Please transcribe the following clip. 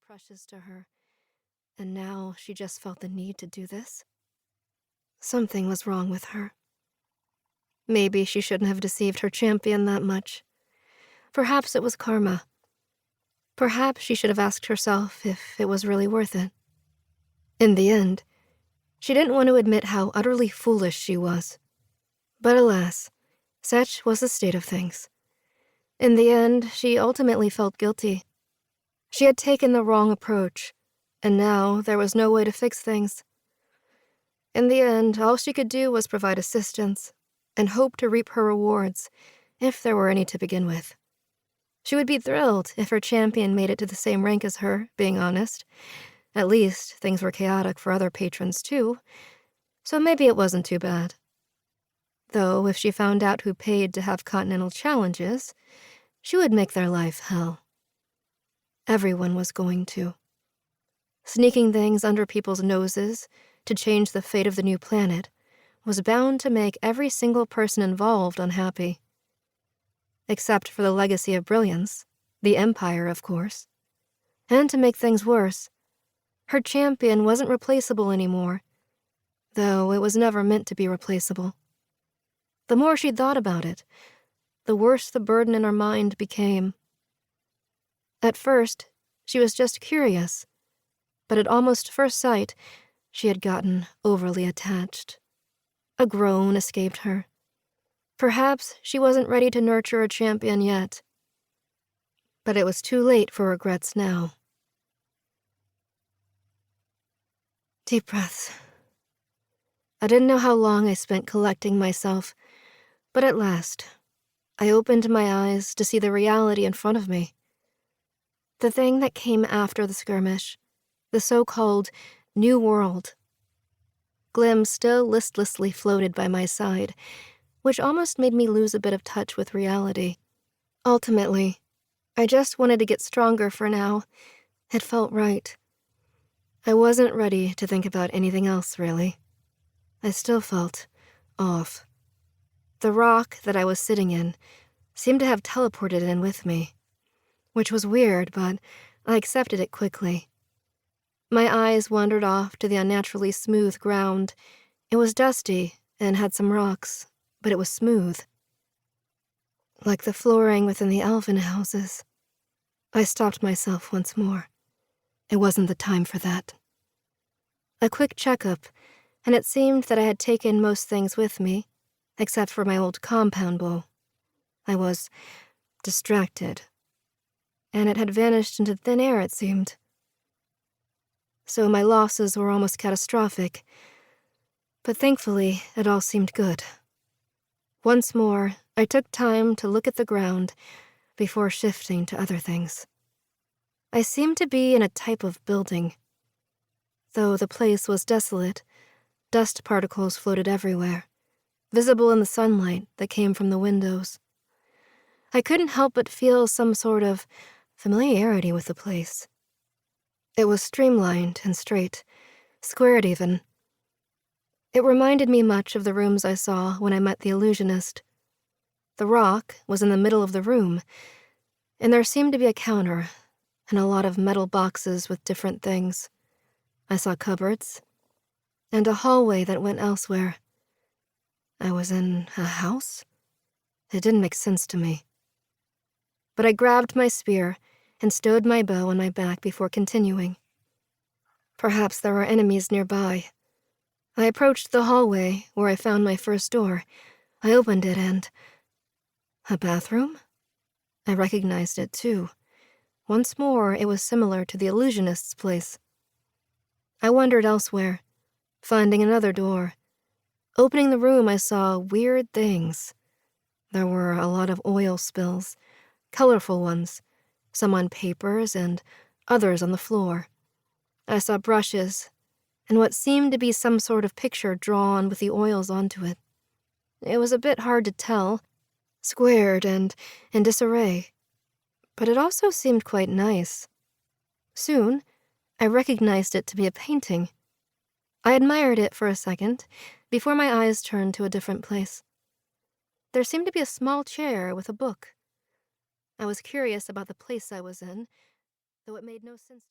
precious to her, and now she just felt the need to do this? Something was wrong with her. Maybe she shouldn't have deceived her champion that much. Perhaps it was karma. Perhaps she should have asked herself if it was really worth it. In the end, she didn't want to admit how utterly foolish she was. But alas, such was the state of things. In the end, she ultimately felt guilty. She had taken the wrong approach, and now there was no way to fix things. In the end, all she could do was provide assistance and hope to reap her rewards, if there were any to begin with. She would be thrilled if her champion made it to the same rank as her, being honest. At least, things were chaotic for other patrons too, so maybe it wasn't too bad. Though, if she found out who paid to have continental challenges, she would make their life hell. Everyone was going to. Sneaking things under people's noses to change the fate of the new planet was bound to make every single person involved unhappy. Except for the legacy of brilliance, the Empire, of course. And to make things worse, her champion wasn't replaceable anymore, though it was never meant to be replaceable. The more she thought about it, the worse the burden in her mind became. At first, she was just curious, but at almost first sight, she had gotten overly attached. A groan escaped her. Perhaps she wasn't ready to nurture a champion yet. But it was too late for regrets now. Deep breaths. I didn't know how long I spent collecting myself, but at last, I opened my eyes to see the reality in front of me. The thing that came after the skirmish, the so-called New World. Glim still listlessly floated by my side, which almost made me lose a bit of touch with reality. Ultimately, I just wanted to get stronger for now. It felt right. I wasn't ready to think about anything else, really. I still felt off. The rock that I was sitting in seemed to have teleported in with me, which was weird, but I accepted it quickly. My eyes wandered off to the unnaturally smooth ground. It was dusty and had some rocks, but it was smooth. Like the flooring within the elven houses. I stopped myself once more. It wasn't the time for that. A quick checkup, and it seemed that I had taken most things with me, except for my old compound bow. I was distracted, and it had vanished into thin air, it seemed. So my losses were almost catastrophic, but thankfully it all seemed good. Once more, I took time to look at the ground before shifting to other things. I seemed to be in a type of building. Though the place was desolate, dust particles floated everywhere, visible in the sunlight that came from the windows. I couldn't help but feel some sort of familiarity with the place. It was streamlined and straight, squared even. It reminded me much of the rooms I saw when I met the illusionist. The rock was in the middle of the room, and there seemed to be a counter and a lot of metal boxes with different things. I saw cupboards and a hallway that went elsewhere. I was in a house? It didn't make sense to me. But I grabbed my spear and stowed my bow on my back before continuing. Perhaps there were enemies nearby. I approached the hallway where I found my first door. I opened it and... a bathroom? I recognized it too. Once more, it was similar to the illusionist's place. I wandered elsewhere, finding another door. Opening the room, I saw weird things. There were a lot of oil spills, colorful ones, some on papers and others on the floor. I saw brushes and what seemed to be some sort of picture drawn with the oils onto it. It was a bit hard to tell, squared and in disarray, but it also seemed quite nice. Soon, I recognized it to be a painting. I admired it for a second before my eyes turned to a different place. There seemed to be a small chair with a book. I was curious about the place I was in, though it made no sense.